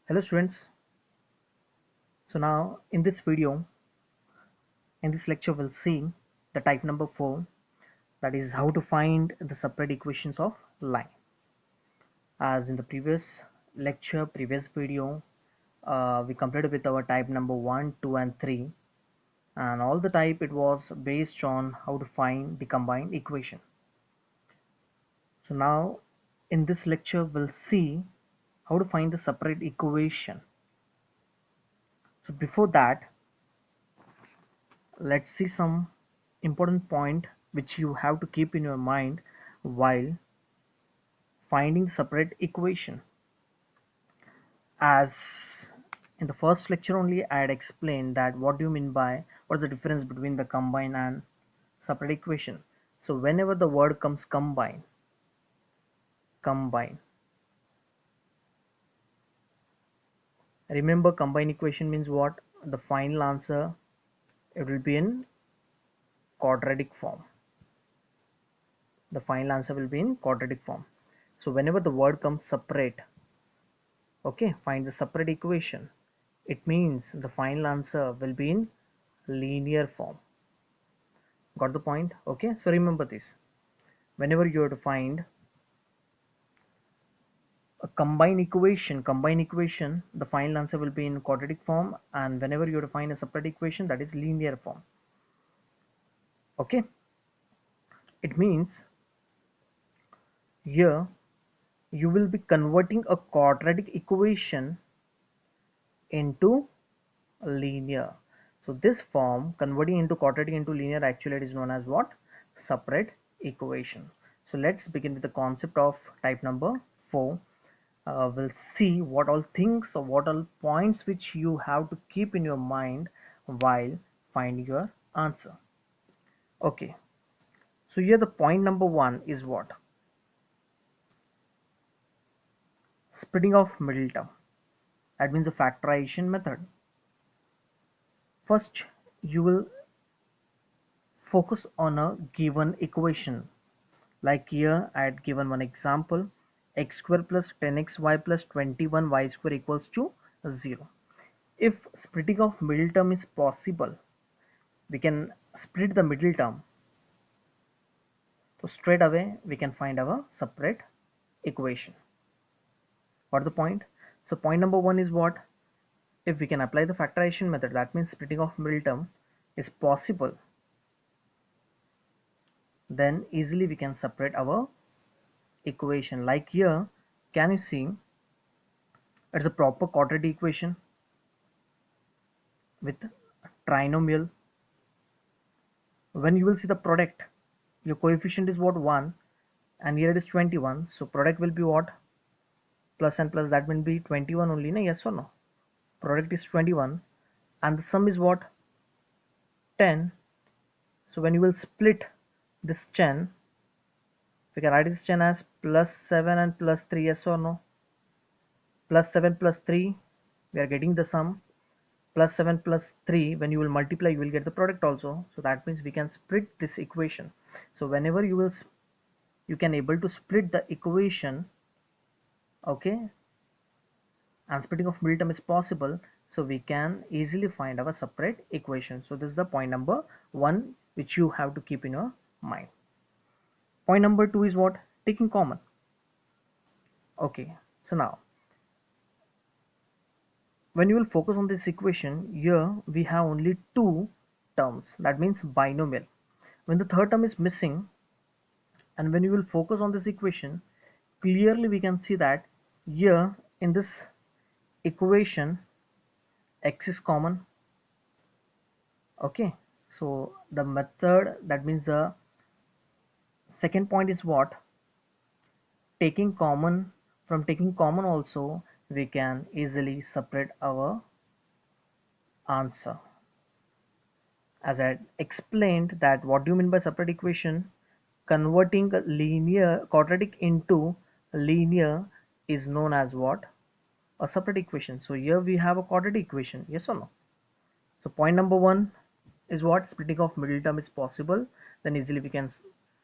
Hello students. So now in this video, in this lecture, we'll see the type number 4, that is how to find the separate equations of line. As in the previous video, we completed with our type number 1, 2 and 3, and all the type it was based on how to find the combined equation. So now in this lecture, we'll see how to find the separate equation. So before that, let's see some important point which you have to keep in your mind while finding the separate equation. As in the first lecture only, I had explained that what do you mean by what's the difference between the combine and separate equation. So whenever the word comes combine, remember combine equation means what? The final answer, it will be in quadratic form. The final answer will be in quadratic form. So whenever the word comes separate, okay, find the separate equation, it means the final answer will be in linear form. Got the point? Okay, so remember this. Whenever you have to find a combined equation, the final answer will be in quadratic form, and whenever you have to find a separate equation, that is linear form. Okay, it means here you will be converting a quadratic equation into linear. So this form, converting into quadratic into linear, actually it is known as what? Separate equation. So let's begin with the concept of type number 4. We'll see what all things or what all points which you have to keep in your mind while finding your answer. Okay, so here the point number 1 is what? Splitting of middle term. That means the factorization method. First, you will focus on a given equation. Like here I had given one example, x square plus 10xy plus 21y square equals to 0. If splitting of middle term is possible, we can split the middle term. So straight away we can find our separate equation. What the point? So point number 1 is what? If we can apply the factorization method, that means splitting of middle term is possible, then easily we can separate our equation. Like here, can you see it's a proper quadratic equation with trinomial. When you will see the product, your coefficient is what? 1, and here it is 21, so product will be what? Plus and plus, that will be 21 only, no? Yes or no? Product is 21 and the sum is what? 10. So when you will split this 10, we can write this 10 as plus 7 and plus 3, yes or no? Plus 7 plus 3, we are getting the sum. Plus 7 plus 3, when you will multiply, you will get the product also. So that means we can split this equation. So whenever you can able to split the equation, okay, and splitting of middle term is possible, so we can easily find our separate equation. So this is the point number 1 which you have to keep in your mind. Point number 2 is what? Taking common. Okay, so now when you will focus on this equation, here we have only two terms, that means binomial. When the third term is missing, and when you will focus on this equation, clearly we can see that here in this equation x is common. Okay, so the method, that means the second point is what? Taking common. From taking common also we can easily separate our answer. As I explained that what do you mean by separate equation? Converting a linear quadratic into linear is known as what? A separate equation. So here we have a quadratic equation, yes or no? So point number 1 is what? Splitting of middle term is possible, then easily we can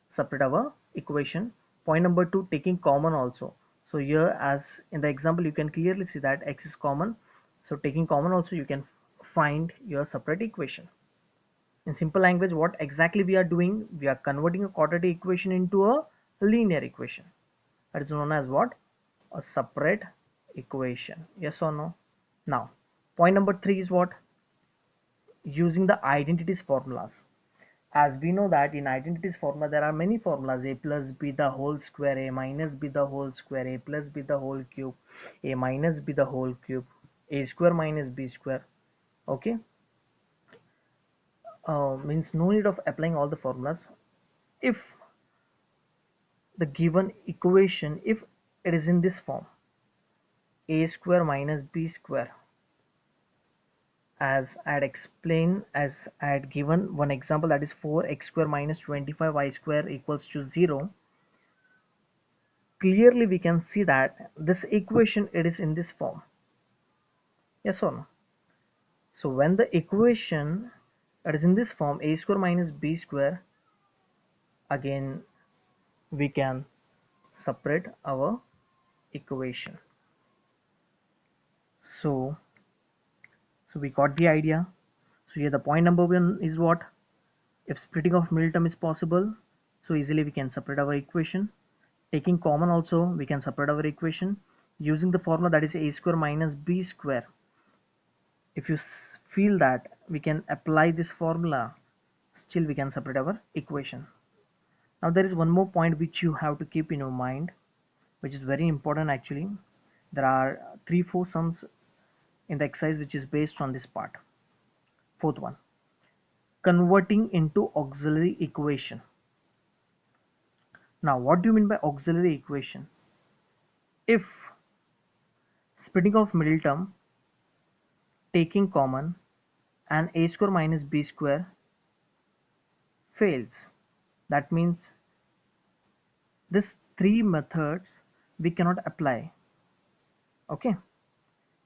separate our equation. Point number 2, taking common also. So here, as in the example, you can clearly see that x is common. So taking common also, you can find your separate equation. In simple language, what exactly we are doing, we are converting a quadratic equation into a linear equation. That is known as what? A separate equation. Yes or no? Now, point number 3 is what? Using the identities formulas. As we know that in identities formula there are many formulas: a plus b the whole square, a minus b the whole square, a plus b the whole cube, a minus b the whole cube, a square minus b square. Okay, means no need of applying all the formulas. If the given equation, if it is in this form, a square minus b square, as I had explained, as I had given one example, that is 4x square minus 25y square equals to 0. Clearly we can see that this equation, it is in this form. Yes or no? So when the equation that is in this form, a square minus b square, again we can separate our equation. So we got the idea. So here the point number 1 is what? If splitting of middle term is possible, so easily we can separate our equation. Taking common also, we can separate our equation using the formula, that is a square minus b square. If you feel that we can apply this formula, still we can separate our equation. Now there is one more point which you have to keep in your mind, which is very important actually. There are 3-4 sums in the exercise which is based on this part. Fourth one, converting into auxiliary equation. Now what do you mean by auxiliary equation? If splitting of middle term, taking common, and a square minus b square fails, that means these 3 methods we cannot apply. Okay,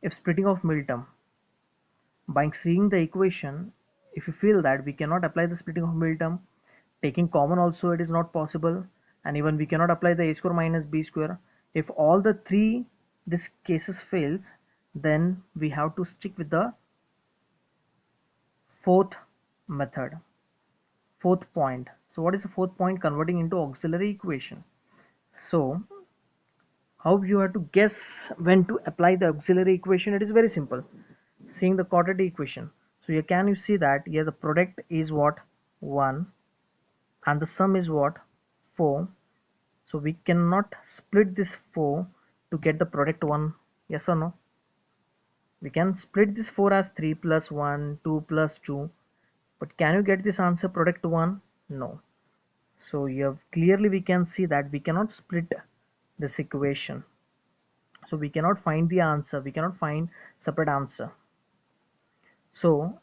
if splitting of middle term, by seeing the equation, if you feel that we cannot apply the splitting of middle term, taking common also it is not possible, and even we cannot apply the a square minus b square, if all the 3 this cases fails, then we have to stick with the fourth method, fourth point. So what is the fourth point? Converting into auxiliary equation. So how you have to guess when to apply the auxiliary equation? It is very simple. Seeing the quadratic equation, so here can you see that here the product is what? 1, and the sum is what? 4. So we cannot split this 4 to get the product 1. Yes or no? We can split this 4 as 3 plus 1, 2 plus 2, but can you get this answer product 1? No. So here clearly we can see that we cannot split this equation, so we cannot find the answer, we cannot find separate answer. So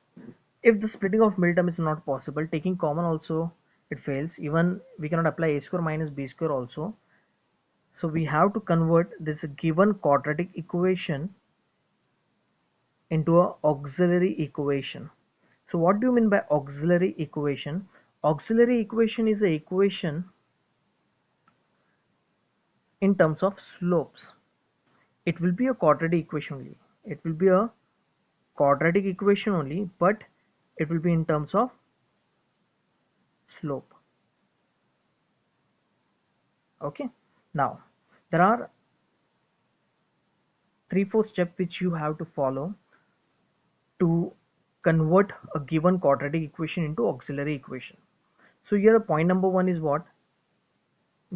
if the splitting of middle term is not possible, taking common also it fails, even we cannot apply a square minus b square also. So we have to convert this given quadratic equation into a auxiliary equation. So what do you mean by auxiliary equation? Auxiliary equation is a equation in terms of slopes. It will be a quadratic equation only. It will be a quadratic equation only, but it will be in terms of slope. Okay, now there are 3-4 steps which you have to follow to convert a given quadratic equation into auxiliary equation. So here point number 1 is what?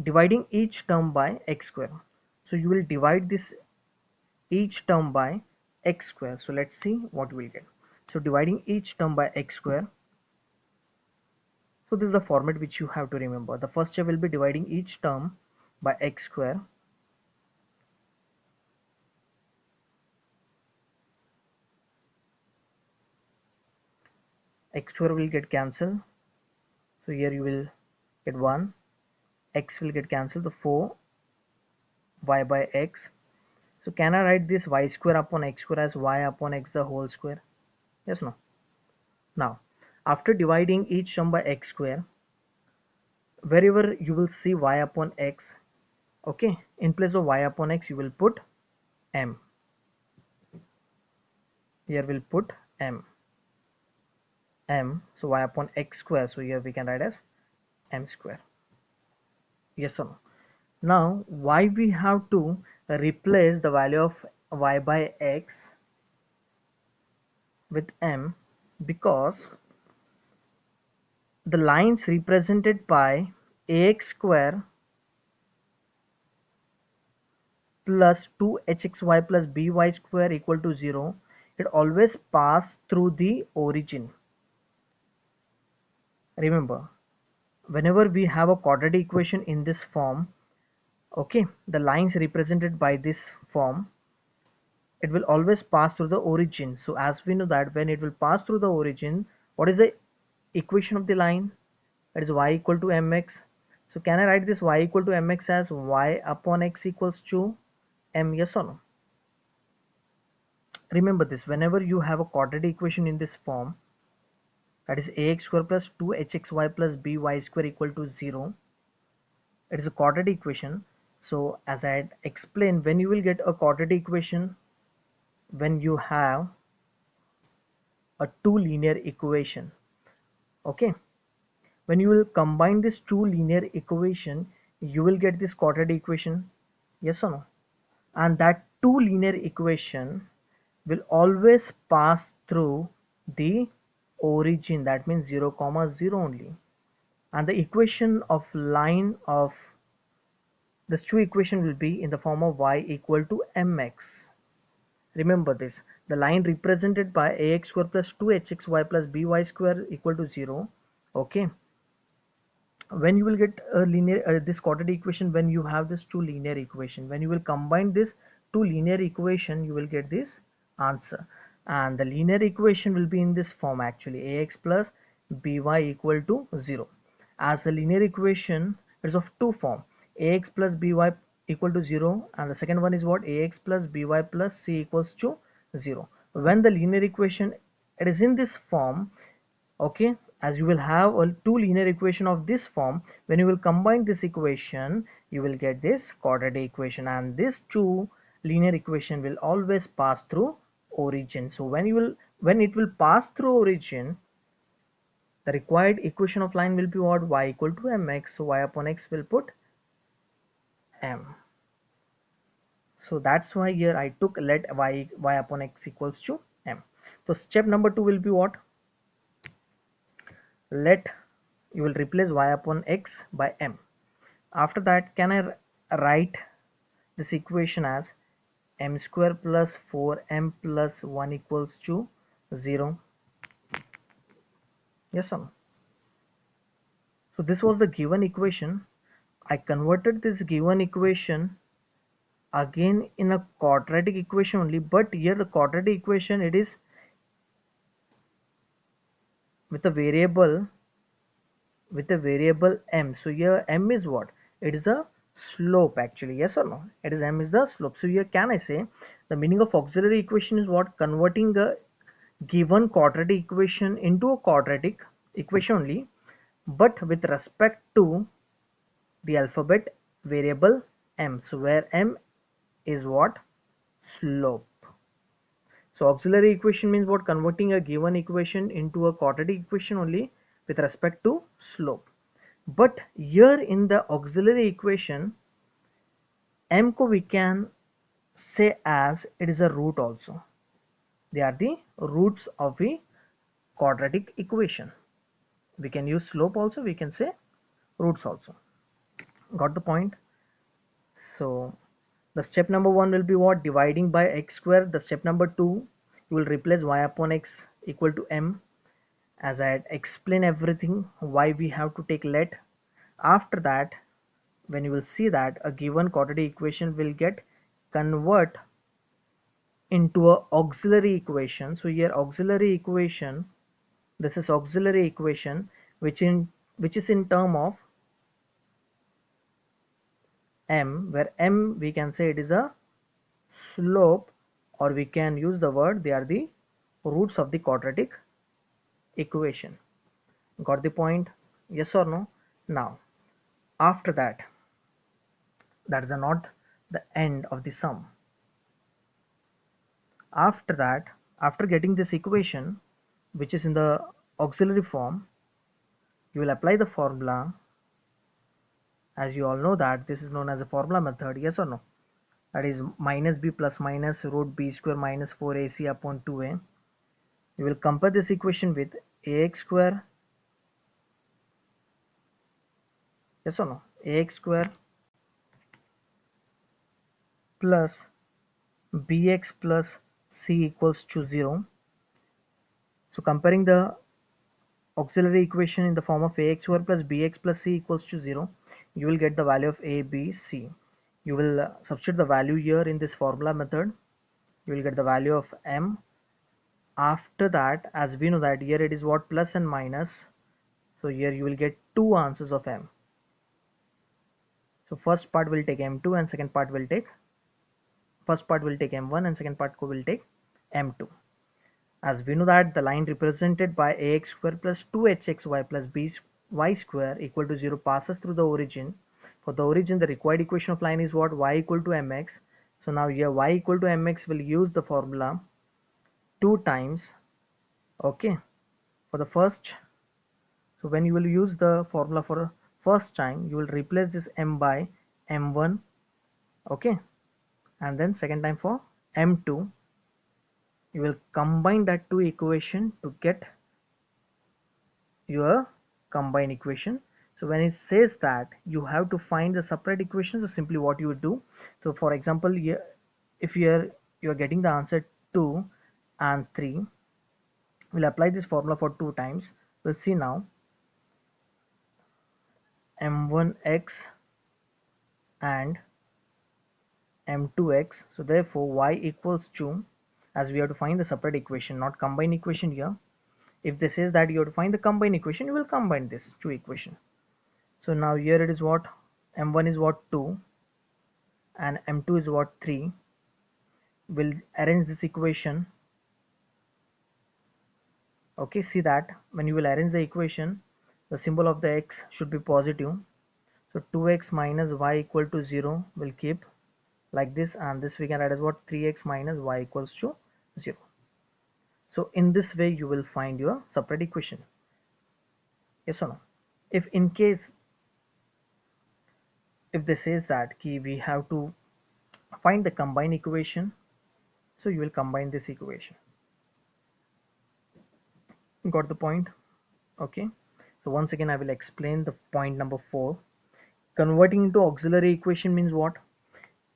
Dividing each term by x square. So you will divide this each term by x square. So let's see what we'll get. So dividing each term by x square. So this is the format which you have to remember. The first step will be dividing each term by x square. X square will get cancelled. So here you will get 1. X will get cancelled. The 4 y by x. So can I write this y square upon x square as y upon x the whole square? Yes, no. Now after dividing each term by x square, wherever you will see y upon x, Okay, in place of y upon x you will put m. Here we'll put m. So y upon x square, so here we can write as m square. Yes or no? Now why we have to replace the value of y by x with m? Because the lines represented by ax square plus 2hxy plus by square equal to 0, it always pass through the origin. Remember, whenever we have a quadratic equation in this form, okay, the lines represented by this form, it will always pass through the origin. So as we know that when it will pass through the origin, what is the equation of the line? That is y equal to mx. So can I write this y equal to mx as y upon x equals to m? Yes or no? Remember this, whenever you have a quadratic equation in this form, that is ax square plus 2hxy plus by square equal to 0, it is a quadratic equation. So as I had explained, when you will get a quadratic equation, when you have a two linear equation, okay, when you will combine this two linear equation, you will get this quadratic equation. Yes or no? And that two linear equation will always pass through the origin, that means 0 comma 0 only. And the equation of line of this two equation will be in the form of y equal to mx. Remember this, the line represented by ax square plus 2hxy plus by square equal to 0. Okay, when you will get a linear this quadratic equation, when you have this two linear equation, when you will combine this two linear equation, you will get this answer. And the linear equation will be in this form actually, ax plus by equal to 0. As the linear equation is of two form, ax plus by equal to 0, and the second one is what, ax plus by plus c equals to 0. When the linear equation it is in this form, okay, as you will have a two linear equation of this form, when you will combine this equation, you will get this quadratic equation, and this two linear equation will always pass through origin. So when it will pass through origin, the required equation of line will be what, y equal to mx. So y upon x will put m. So that's why here I took let y upon x equals to m. So step number 2 will be what, let you will replace y upon x by m. After that, can I write this equation as m square plus 4m plus 1 equals to 0? Yes or no? So this was the given equation. I converted this given equation again in a quadratic equation only, but here the quadratic equation it is with a variable m. So here m is what, it is a slope actually. Yes or no? It is m is the slope. So here can I say the meaning of auxiliary equation is what, converting a given quadratic equation into a quadratic equation only, but with respect to the alphabet variable m. So where m is what, slope. So auxiliary equation means what, converting a given equation into a quadratic equation only with respect to slope. But here in the auxiliary equation, m ko we can say as it is a root also. They are the roots of a quadratic equation. We can use slope also, we can say roots also. Got the point? So the step number 1 will be what, dividing by x square. The step number 2, you will replace y upon x equal to m. As I had explained everything why we have to take let. After that, when you will see that a given quadratic equation will get convert into a auxiliary equation. So here auxiliary equation, this is auxiliary equation which is in term of m, where m we can say it is a slope, or we can use the word they are the roots of the quadratic equation. Got the point? Yes or no? Now after that, That is not the end of the sum. After that, after getting this equation, which is in the auxiliary form, you will apply the formula. As you all know that this is known as a formula method, yes or no? That is minus b plus minus root b square minus 4ac upon 2a. You will compare this equation with ax square, yes or no? Ax square plus bx plus c equals to 0. So comparing the auxiliary equation in the form of ax square plus bx plus c equals to 0, you will get the value of a, b, c. You will substitute the value here in this formula method. You will get the value of m. After that, as we know that here it is what, plus and minus, so here you will get two answers of m. So first part will take m2 and second part will take m1 and second part will take m2. As we know that the line represented by ax square plus 2hxy plus by square equal to 0 passes through the origin. For the origin, the required equation of line is what? Y equal to mx. So now here y equal to mx will use the formula 2 times, okay, for the first. So when you will use the formula for the first time, you will replace this m by m1, okay, and then second time for m2, you will combine that two equation to get your combined equation. So when it says that you have to find the separate equations, so simply what you would do, so for example here, if you're getting the answer 2 and 3, we'll apply this formula for 2 times. We'll see now m1x and m2x. So therefore y equals to, as we have to find the separate equation, not combined equation here. If this says that you have to find the combined equation, you will combine this two equation. So now here it is what, m1 is what, 2, and m2 is what, 3. We'll arrange this equation. Okay, see that when you will arrange the equation, the symbol of the x should be positive. So 2x minus y equal to 0 will keep like this, and this we can write as what, 3x minus y equals to 0. So in this way you will find your separate equation, yes or no? If in case if this says that key we have to find the combined equation, so you will combine this equation. Got the point? Okay, so once again I will explain the point number 4. Converting into auxiliary equation means what?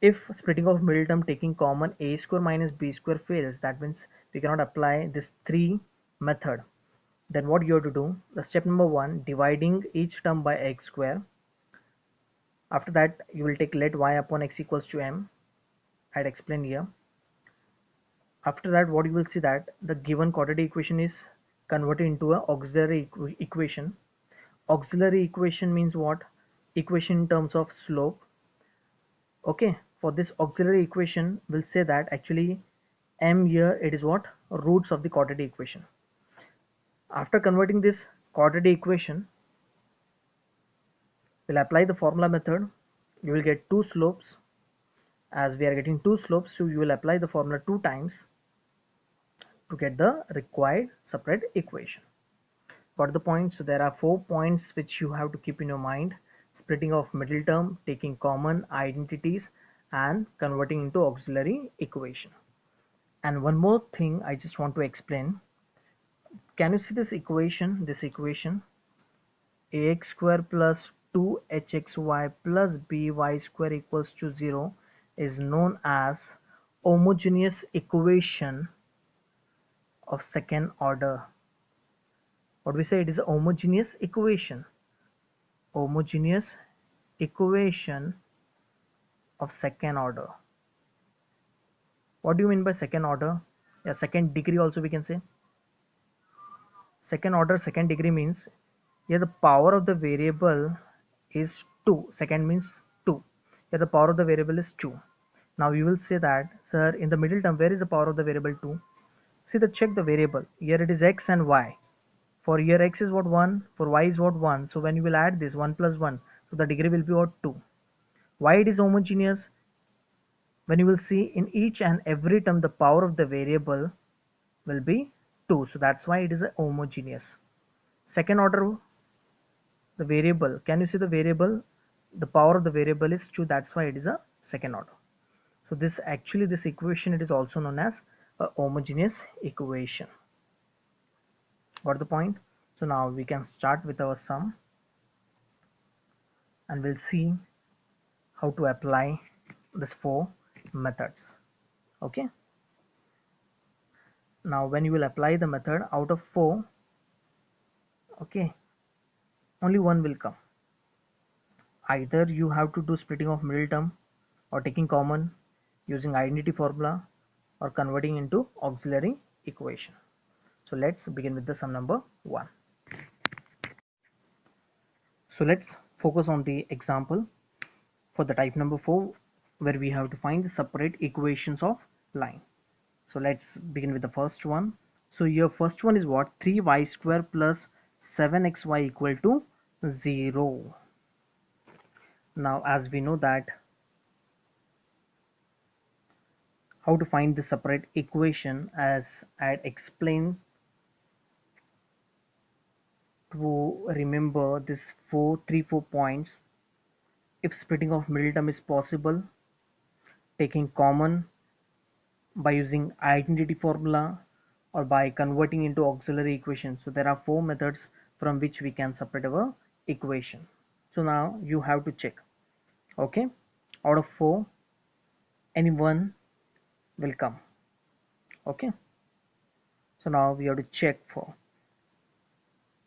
If splitting of middle term taking common a square minus b square fails, that means we cannot apply this 3 method. Then what you have to do, the step number 1, dividing each term by x square. After that you will take let y upon x equals to m. I'd explain here. After that what you will see that the given quadratic equation is converted into an auxiliary equation. Auxiliary equation means what? Equation in terms of slope. Okay, for this auxiliary equation we'll say that actually m here it is what? Roots of the quadratic equation. After converting this quadratic equation, we'll apply the formula method. You will get two slopes. As we are getting two slopes, so you will apply the formula 2 times to get the required separate equation. Got the point? So there are 4 points which you have to keep in your mind: splitting of middle term, taking common identities, and converting into auxiliary equation. And one more thing I just want to explain. Can you see this equation? This equation, ax square plus 2hxy plus by square equals to 0 is known as homogeneous equation of second order. What we say, it is a homogeneous equation. Homogeneous equation of second order. What do you mean by second order? Yeah, second degree also we can say. Second order, second degree means here the power of the variable is 2. Second means 2. Here the power of the variable is 2. Now you will say that, sir, in the middle term, where is the power of the variable 2? See, the check the variable. Here it is x and y. For here x is what, 1, for y is what, 1. So when you will add this 1 plus 1, so the degree will be what, 2. Why it is homogeneous? When you will see in each and every term the power of the variable will be 2, so that's why it is a homogeneous. Second order, the variable, can you see the variable, the power of the variable is 2, that's why it is a second order. So this actually, this equation, it is also known as a homogeneous equation. Got the point? So now we can start with our sum and we'll see how to apply this 4 methods. Okay, now when you will apply the method, out of 4, okay, only one will come. Either you have to do splitting of middle term, or taking common, using identity formula, or converting into auxiliary equation. So let's begin with the sum number 1. So let's focus on the example for the type number 4, where we have to find the separate equations of line. So let's begin with the first one. So your first one is what? 3y square plus 7xy equal to 0. Now as we know that how to find the separate equation, as I had explained, to remember this 4 points. If splitting of middle term is possible, taking common by using identity formula, or by converting into auxiliary equation. So there are 4 methods from which we can separate our equation. So now you have to check. Okay, out of 4, any one will come. Okay, so now we have to check for.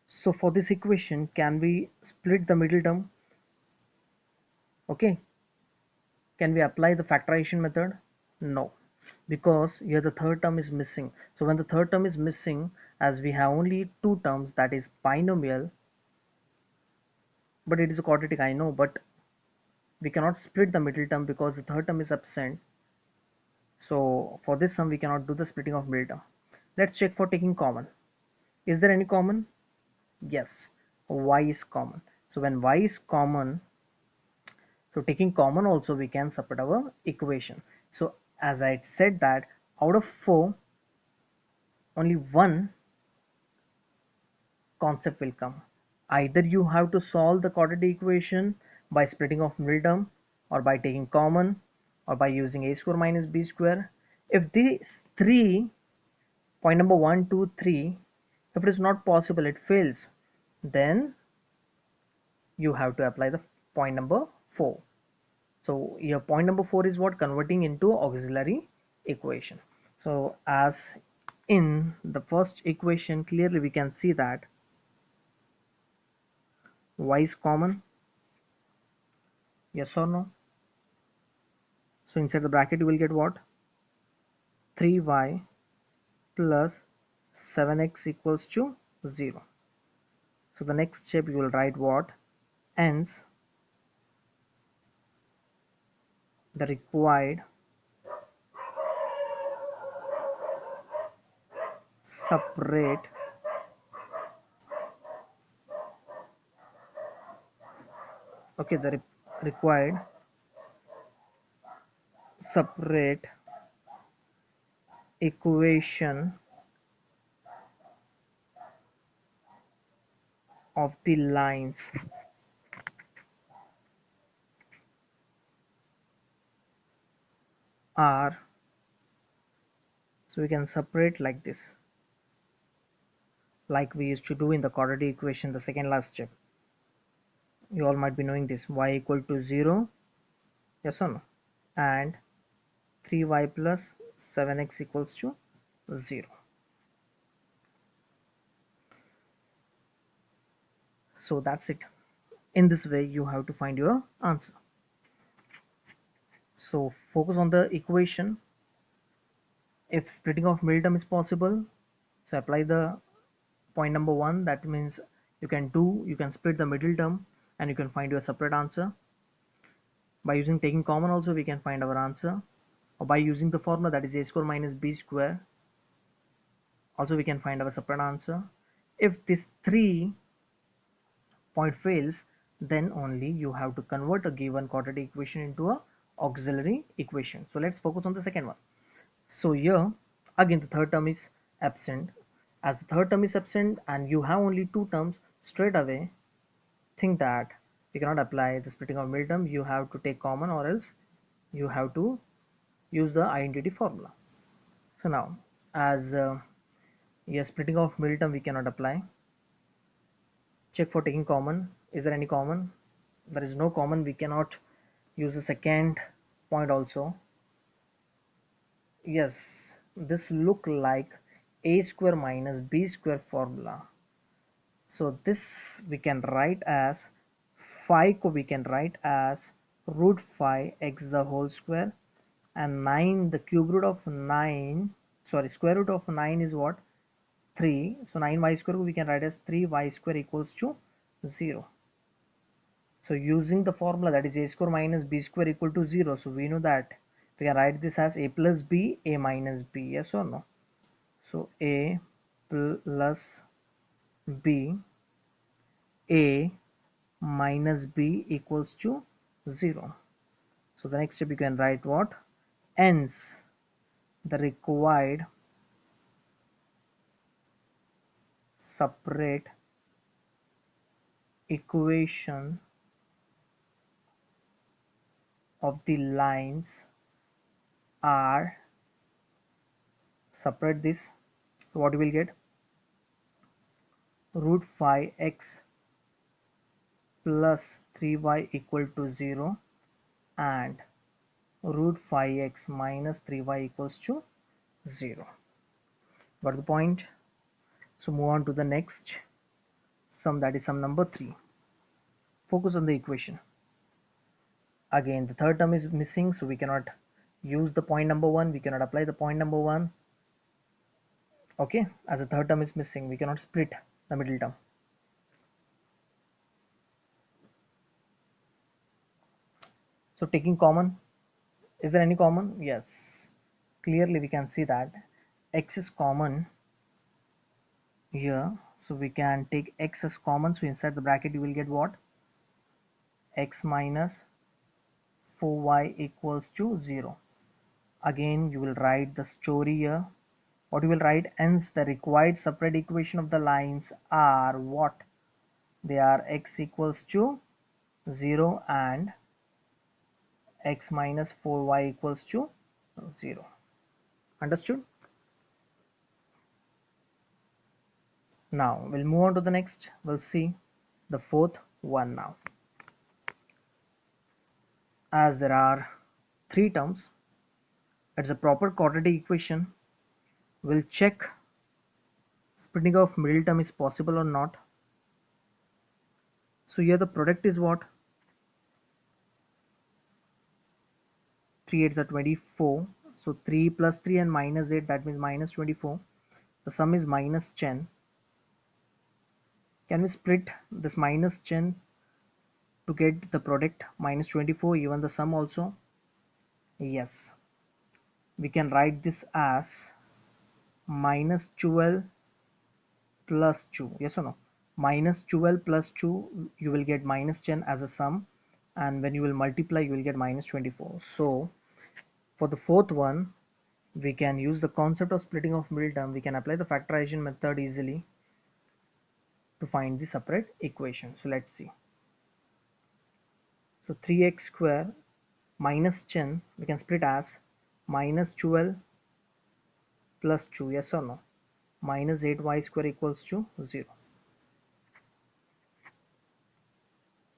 So for this equation, can we split the middle term? Okay, can we apply the factorization method? No, because here the third term is missing. So when the third term is missing, as we have only 2 terms, that is binomial, but it is a quadratic, I know, but we cannot split the middle term because the third term is absent. So for this sum we cannot do the splitting of middle term. Let's check for taking common. Is there any common? Yes, y is common. So when y is common, so taking common also we can separate our equation. So as I said that out of 4, only one concept will come. Either you have to solve the quadratic equation by splitting of middle term, or by taking common, or by using a square minus b square. If these 3, point number 1, 2, 3, if it is not possible, it fails, then you have to apply the point number 4. So your point number 4 is what? Converting into auxiliary equation. So as in the first equation, clearly we can see that y is common. Yes or no? So inside the bracket you will get what? 3y plus 7x equals to 0. So the next step you will write what? Hence the required separate the required separate equation of the lines are, so we can separate like this, like we used to do in the quadratic equation, the second last step. You all might be knowing this, y equal to 0, yes or no, and 3y plus 7x equals to 0. So that's it. In this way you have to find your answer. So focus on the equation. If splitting of middle term is possible, so apply the point number 1. That means you can split the middle term and you can find your separate answer. By using taking common also we can find our answer, or by using the formula, that is a square minus b square, also we can find our separate answer. If this 3 point fails, then only you have to convert a given quadratic equation into a auxiliary equation. So let's focus on the second one. So here again the third term is absent. As the third term is absent and you have only two terms, straight away think that you cannot apply the splitting of middle term. You have to take common, or else you have to use the identity formula. So now, as yes, splitting of middle term we cannot apply. Check for taking common. Is there any common? There is no common. We cannot use the second point also. Yes, this look like a square minus b square formula. So this we can write as phi, we can write as root phi x the whole square, and 9, the cube root of 9, sorry, square root of 9 is what? 3. So 9y square we can write as 3y square equals to 0. So using the formula, that is a square minus b square equal to 0, so we know that we can write this as a plus b, a minus b, yes or no? So a plus b, a minus b equals to 0. So the next step you can write what? Hence the required separate equation of the lines are, separate this, so what you will get? Root phi x plus 3y equal to 0 and root phi x minus 3y equals to 0. Got the point? So move on to the next sum, that is sum number 3. Focus on the equation. Again the third term is missing, so we cannot use the point number 1, we cannot apply the point number 1. Okay, as the third term is missing, we cannot split the middle term. So taking common, is there any common? Yes, clearly we can see that x is common here, so we can take x as common. So inside the bracket you will get what? X minus 4y equals to 0. Again you will write the story here. What you will write? Hence the required separate equation of the lines are what? They are x equals to 0 and x minus 4y equals to 0. Understood? Now we'll move on to the next. We'll see the fourth one now. As there are three terms, it's a proper quadratic equation. We'll check splitting of middle term is possible or not. So here the product is what? 3 8s are 24. So 3 plus 3 and minus 8, that means minus 24. The sum is minus 10. Can we split this minus 10 to get the product minus 24, even the sum also? Yes. We can write this as minus 12 plus 2. Yes or no? Minus 12 plus 2, you will get minus 10 as a sum, and when you will multiply you will get minus 24. So for the fourth one, we can use the concept of splitting of middle term. We can apply the factorization method easily to find the separate equation. So let's see. So 3x square minus 10 we can split as minus 12 plus 2, yes or no? Minus 8y square equals to 0.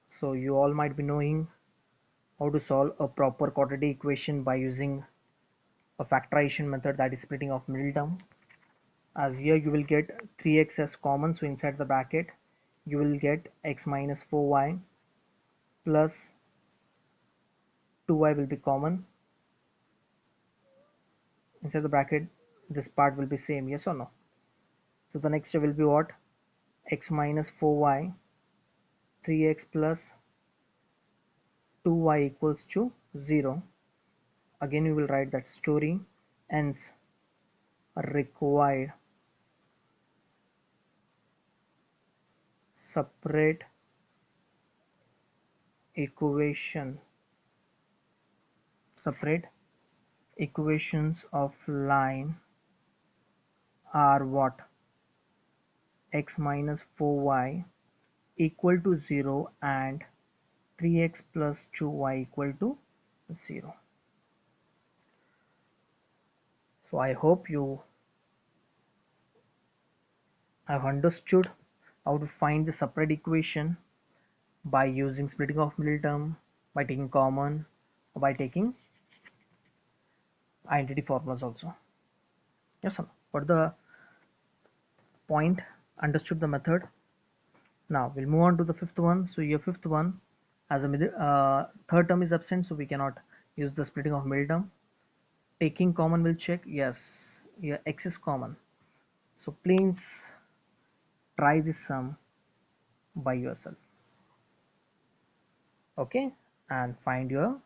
So you all might be knowing how to solve a proper quadratic equation by using a factorization method, that is splitting of middle term. As here you will get 3x as common, so inside the bracket you will get x minus 4y plus 2y will be common. Inside the bracket this part will be same, yes or no? So the next step will be what? X minus 4y, 3x plus 2y equals to 0. Again we will write that story. Hence required separate equation, separate equations of line are what? X minus 4y equal to 0 and 3x plus 2y equal to 0. So I hope you have understood how to find the separate equation by using splitting of middle term, by taking common, or by taking identity formulas also. Yes or no? What the point? Understood the method? Now we'll move on to the fifth one. So your fifth one, as a third term is absent, so we cannot use the splitting of middle term. Taking common will check. Yes, yeah, x is common. So please try this sum by yourself. Okay, and find your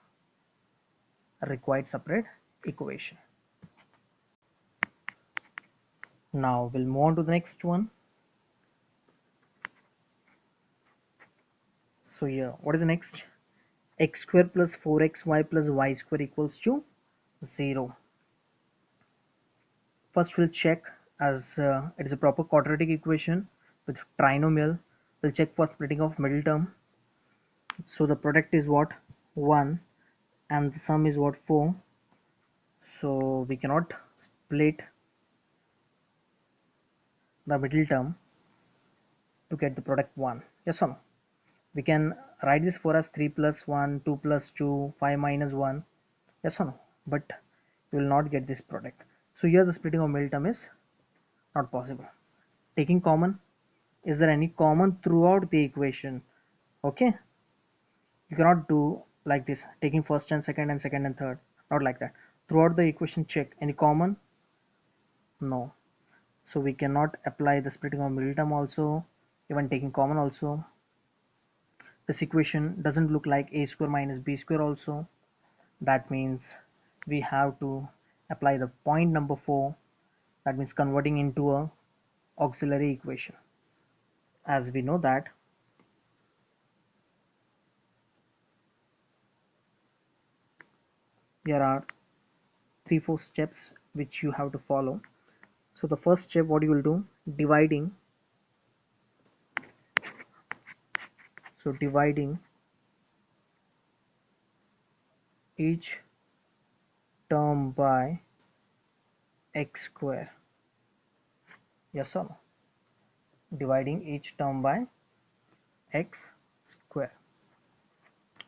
required separate equation. Now we'll move on to the next one. So here, what is the next? X square plus 4xy plus y square equals to 0. First we'll check, as it is a proper quadratic equation with trinomial. We'll check for splitting of middle term. So the product is what? 1 and the sum is what? 4. So we cannot split the middle term to get the product 1. Yes or no? We can write this for us 3 plus 1, 2 plus 2, 5 minus 1. Yes or no? But you will not get this product. So here the splitting of middle term is not possible. Taking common, is there any common throughout the equation? Okay, you cannot do like this, taking first and second and third, not like that. Throughout the equation check any common. No, so we cannot apply the splitting of middle term also, even taking common also. This equation doesn't look like a square minus b square also. That means we have to apply the point number 4, that means converting into a auxiliary equation. As we know that there are 3-4 steps which you have to follow. So the first step, what you will do, dividing. So dividing each term by x square. Yes or no? Dividing each term by x square.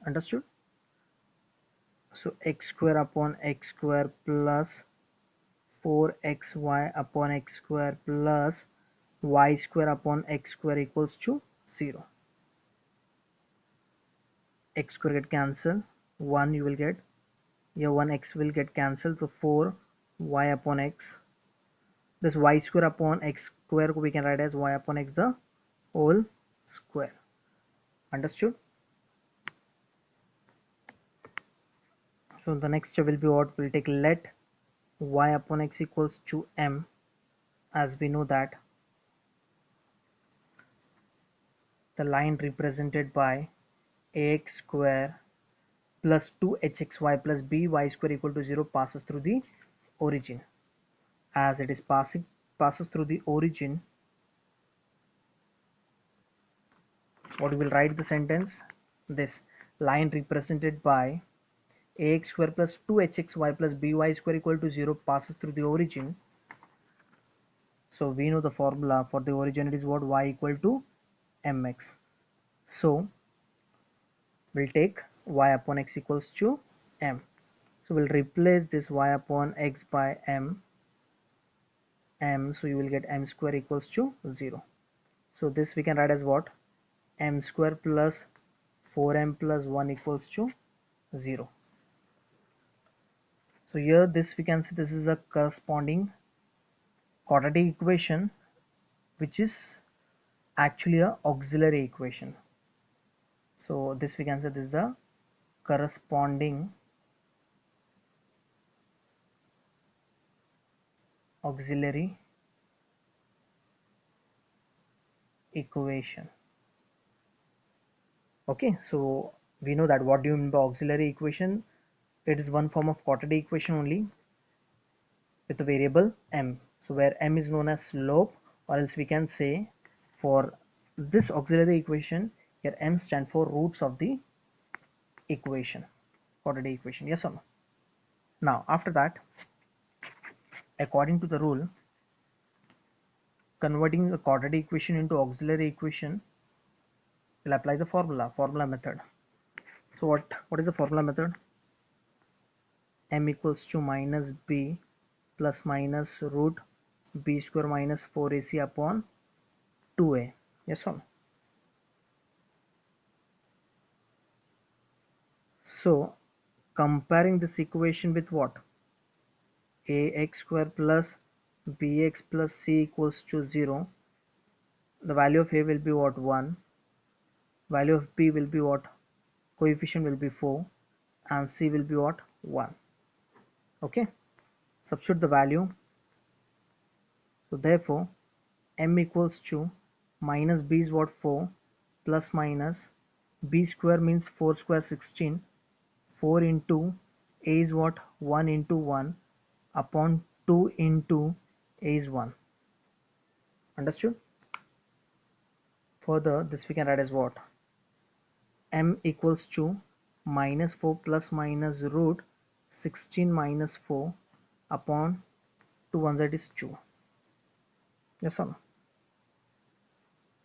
Understood? So x square upon x square plus 4xy upon x square plus y square upon x square equals to 0. X square get cancelled, 1 you will get, your 1x will get cancelled, so 4 y upon x. This y square upon x square we can write as y upon x the whole square. Understood? So the next step will be what? We'll take let y upon x equals to m, as we know that the line represented by ax square plus 2hxy plus by square equal to 0 passes through the origin. As it is passes through the origin, what we will write the sentence? This line represented by ax square plus 2hxy plus by square equal to 0 passes through the origin. So we know the formula for the origin, it is what? Y equal to mx. So we'll take y upon x equals to m. So we'll replace this y upon x by m, so you will get m square equals to 0. So this we can write as what? M square plus 4m plus 1 equals to 0. So here this we can see this is the corresponding quadratic equation, which is actually a auxiliary equation. So this we can say this is the corresponding auxiliary equation. Okay, so We know that. What do you mean by auxiliary equation? It is one form of quadratic equation only with a variable m. So where m is known as slope, or else we can say for this auxiliary equation here m stand for roots of the equation, quadratic equation. Yes or no? Now after that, according to the rule, converting a quadratic equation into auxiliary equation, we'll apply the formula method. So what is the formula method? M equals to minus b plus minus root b square minus 4ac upon 2a. Yes or no? So comparing this equation with what? Ax square plus bx plus c equals to 0. The value of a will be what? 1. Value of b will be what? Coefficient will be 4, and c will be what? 1. Okay, substitute the value. So therefore m equals to minus b is what? 4, plus minus b square means 4 square 16, 4 into a is what? 1 into 1 upon 2 into a is 1. Understood? Further, this we can write as what? M equals to minus 4 plus minus root 16 minus 4 upon 2 1 that is 2. Yes or no?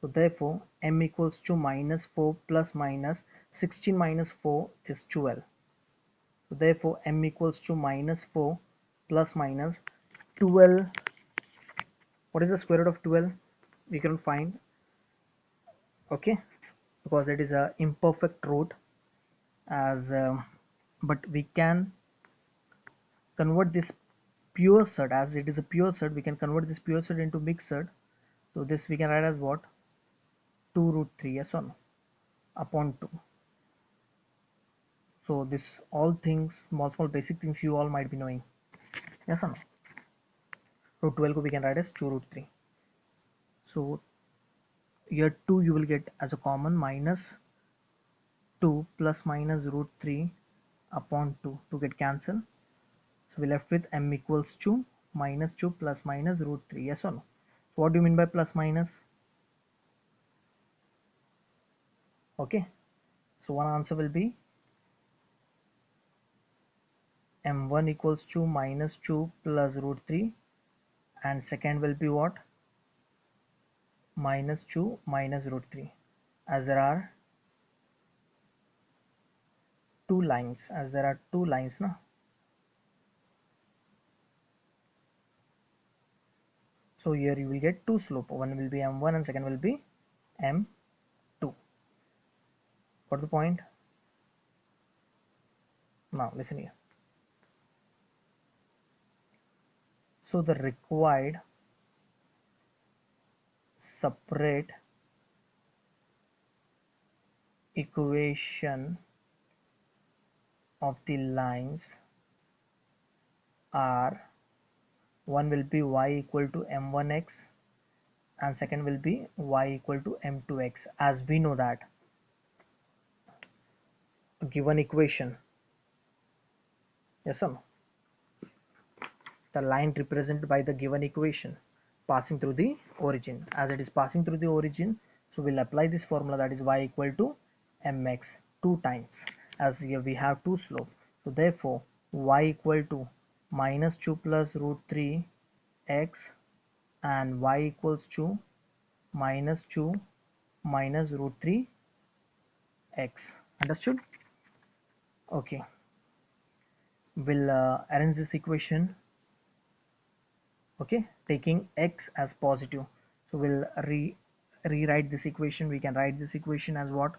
So therefore m equals to minus 4 plus minus 16 minus 4 is 12. So therefore m equals to minus 4 plus minus 12. What is the square root of 12? We can find. Okay, because it is a imperfect root, as but we can convert this pure surd. As it is a pure surd, we can convert this pure surd into mixed surd. So this we can write as what? 2 root 3. Yes or no? Upon 2. So this all things, small basic things you all might be knowing. Yes or no? Root 12 we can write as 2 root 3. So here 2 you will get as a common, minus 2 plus minus root 3 upon 2 to get cancelled. So we left with m equals to minus 2 plus minus root 3. Yes or no? So what do you mean by plus minus? Okay, so one answer will be m1 equals to minus 2 plus root 3, and second will be what? Minus 2 minus root 3, as there are two lines now. So here you will get two slope. One will be m1 and second will be m2. Got the point? Now listen here. So the required separate equation of the lines are, one will be y equal to m1x and second will be y equal to m2x. As we know that a given equation, yes or no, the line represented by the given equation passing through the origin, as it is passing through the origin, so we'll apply this formula, that is y equal to mx two times, as here we have two slope. So therefore y equal to minus 2 plus root 3 x and y equals to minus 2 minus root 3 x. Understood? Okay, we'll arrange this equation. Okay, taking x as positive, so we'll rewrite this equation. We can write this equation as what?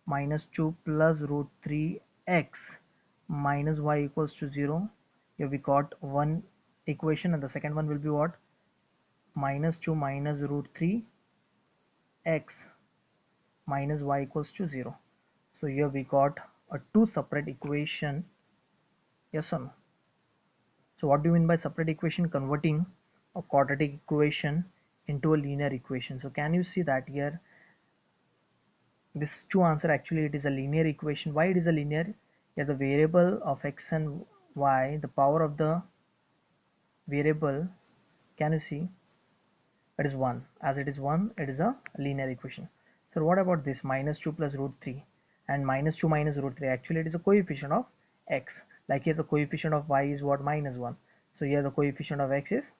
Minus 2 plus root 3 x minus y equals to 0. Here we got one equation, and the second one will be what? Minus 2 minus root 3 x minus y equals to 0. So here we got a two separate equation. Yes or no? So what do you mean by separate equation? Converting a quadratic equation into a linear equation. So can you see that here This two answer, actually it is a linear equation. Why it is a linear? Yeah, the variable of x and y, the power of the variable, can you see, it is 1. As it is 1, it is a linear equation. So what about this minus 2 plus root 3 and minus 2 minus root 3? Actually it is a coefficient of x. Like here the coefficient of y is what? Minus 1. So here the coefficient of x is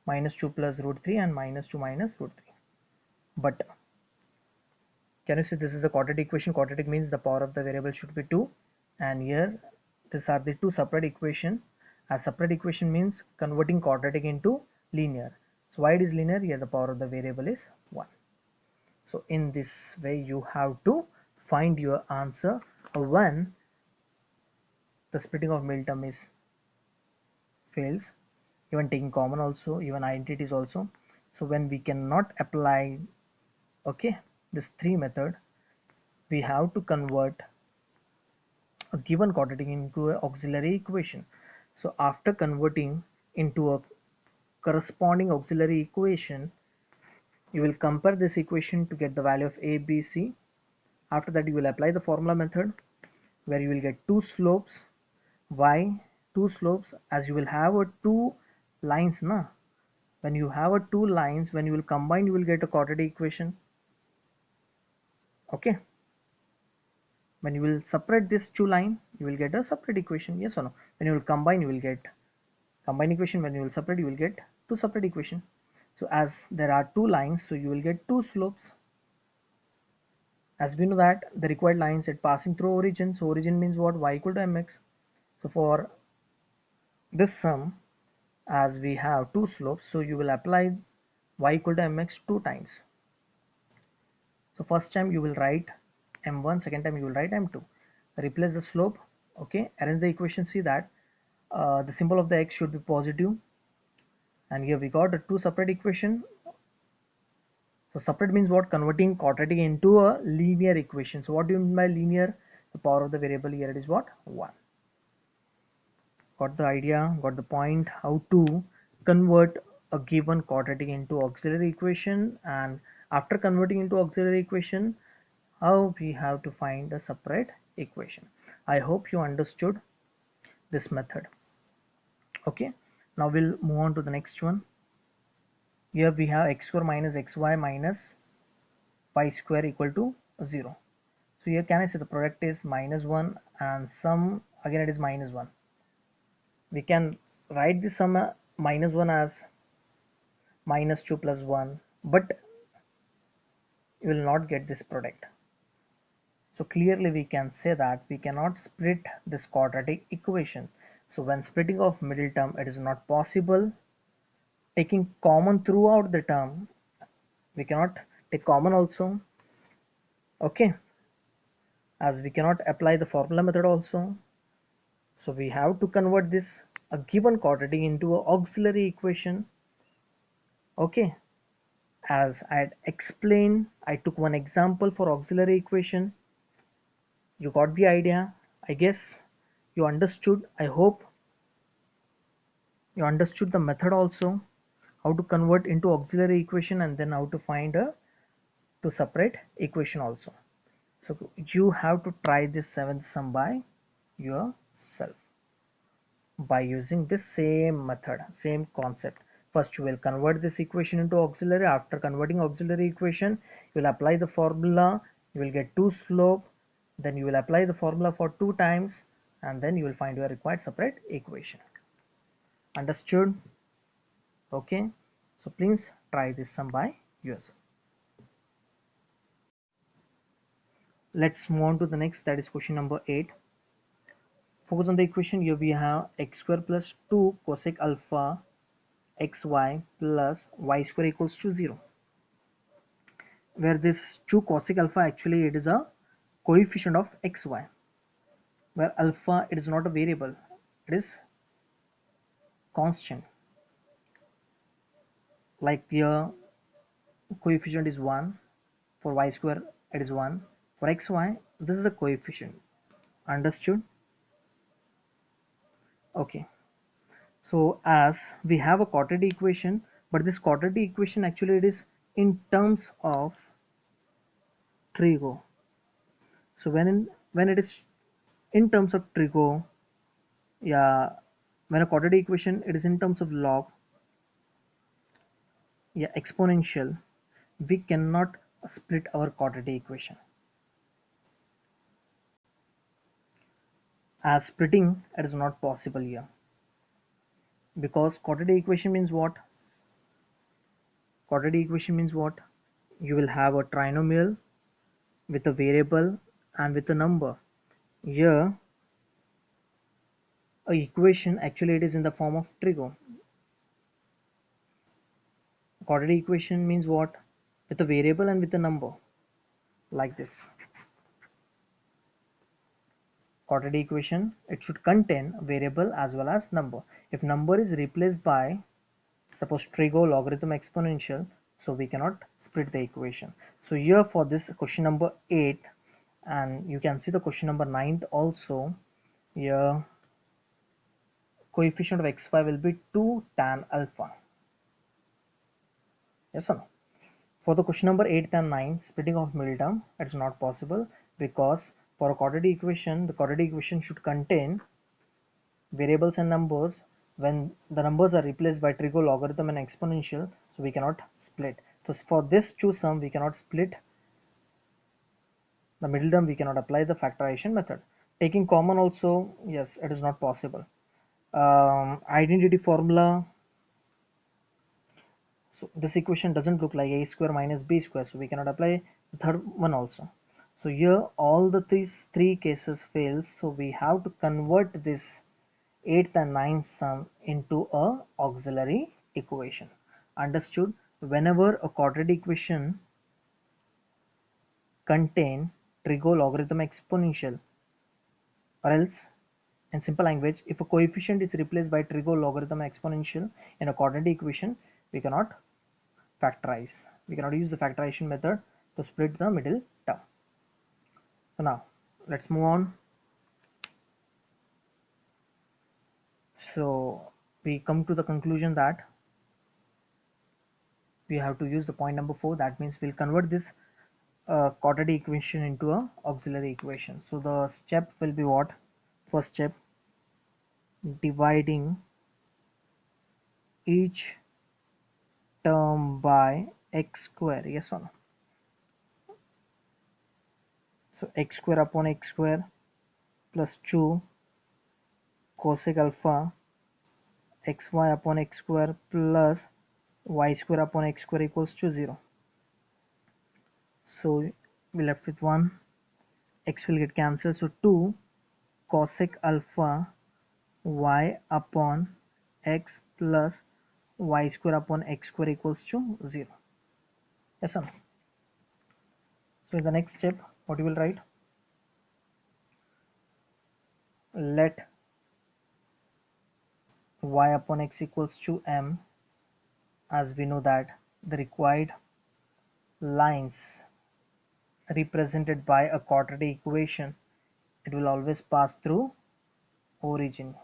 minus 2 plus root 3 and minus 2 minus root 3. But can you see this is a quadratic equation? Quadratic means the power of the variable should be 2, and here these are the two separate equation. A separate equation means converting quadratic into linear. So why it is linear? Here the power of the variable is 1. So in this way you have to find your answer when the splitting of middle term is fails, even taking common also, even identities also. So when we cannot apply, okay, this three method, we have to convert a given quadratic into an auxiliary equation. So after converting into a corresponding auxiliary equation, you will compare this equation to get the value of a, b, c. After that you will apply the formula method where you will get two slopes. Why two slopes? As you will have a two lines na. When you have a two lines, when you will combine, you will get a quadratic equation. Okay, when you will separate this two line, you will get a separate equation. Yes or no? When you will combine, you will get combine equation. When you will separate, you will get two separate equation. So as there are two lines, so you will get two slopes. As we know that the required lines at passing through origin, so origin means what? Y equal to mx. So for this sum, as we have two slopes, so you will apply y equal to mx two times. So first time you will write m1, second time you will write m2. Replace the slope, okay, arrange the equation. See that the symbol of the x should be positive, and here we got the two separate equation. So separate means what? Converting quadratic into a linear equation. So what do you mean by linear? The power of the variable here, it is what? 1. Got the idea? Got the point? How to convert a given quadratic into auxiliary equation, and after converting into auxiliary equation, how we have to find a separate equation. I hope you understood this method. Okay, now we'll move on to the next one. Here we have x square minus xy minus y square equal to 0. So here can I say the product is minus 1 and sum again it is minus 1. We can write the sum minus 1 as minus 2 plus 1, but you will not get this product. So clearly we can say that we cannot split this quadratic equation. So when splitting of middle term, it is not possible. Taking common throughout the term, we cannot take common also. Okay, as we cannot apply the formula method also. So we have to convert this a given quadratic into an auxiliary equation. Okay, as I had explained, I took one example for auxiliary equation. You got the idea? I guess you understood. I hope you understood the method also, how to convert into auxiliary equation and then how to find a two separate equation also. So you have to try this seventh sum by yourself by using this same method, same concept. First you will convert this equation into auxiliary. After converting auxiliary equation, you will apply the formula, you will get two slope, then you will apply the formula for two times, and then you will find your required separate equation. Understood? Okay, so please try this sum by yourself. Let's move on to the next, that is question number 8. Focus on the equation. Here we have x square plus 2 cosec alpha xy plus y square equals to 0, where this 2 cosec alpha, actually it is a coefficient of xy, where alpha, it is not a variable, it is constant. Like here coefficient is 1, for y square it is 1, for xy this is a coefficient. Understood? Okay, so as we have a quadratic equation, but this quadratic equation actually it is in terms of trigo. So when it is in terms of trigo, yeah, when a quadratic equation it is in terms of log, yeah, exponential, we cannot split our quadratic equation, as splitting it is not possible here, because quadratic equation means what, you will have a trinomial with a variable and with a number. Here a equation actually it is in the form of trigo. Quadratic equation means what, with a variable and with a number, like this. Quadratic equation it should contain variable as well as number. If number is replaced by suppose trigo, logarithm, exponential, so we cannot split the equation. So here for this question number 8, and you can see the question number 9 also, here coefficient of x5 will be 2 tan alpha. Yes or no? For the question number 8 and 9, splitting of middle term, it's not possible, because for a quadratic equation, the quadratic equation should contain variables and numbers. When the numbers are replaced by trigo, logarithm and exponential, so we cannot split. So for this two sum, we cannot split the middle term, we cannot apply the factorization method. Taking common also, yes, it is not possible. Identity formula, so this equation doesn't look like a square minus b square, so we cannot apply the third one also. So here all the three cases fails, so we have to convert this 8th and 9th sum into a auxiliary equation. Understood? Whenever a quadratic equation contain trigo, logarithm, exponential, or else in simple language, if a coefficient is replaced by trigo, logarithm, exponential in a quadratic equation, we cannot factorize. We cannot use the factorization method to split the middle term. So now let's move on. So we come to the conclusion that we have to use the point number 4. That means we'll convert this quadratic equation into a auxiliary equation. So the step will be what? First step, dividing each term by x square. Yes or no? So x square upon x square plus 2 cosec alpha xy upon x square plus y square upon x square equals to 0. So we left with 1, x will get cancelled, so 2 cosec alpha y upon x plus y square upon x square equals to 0. Yes or no? So in the next step, what you will write? Let y upon x equals to m, as we know that the required lines represented by a quadratic equation, it will always pass through origin.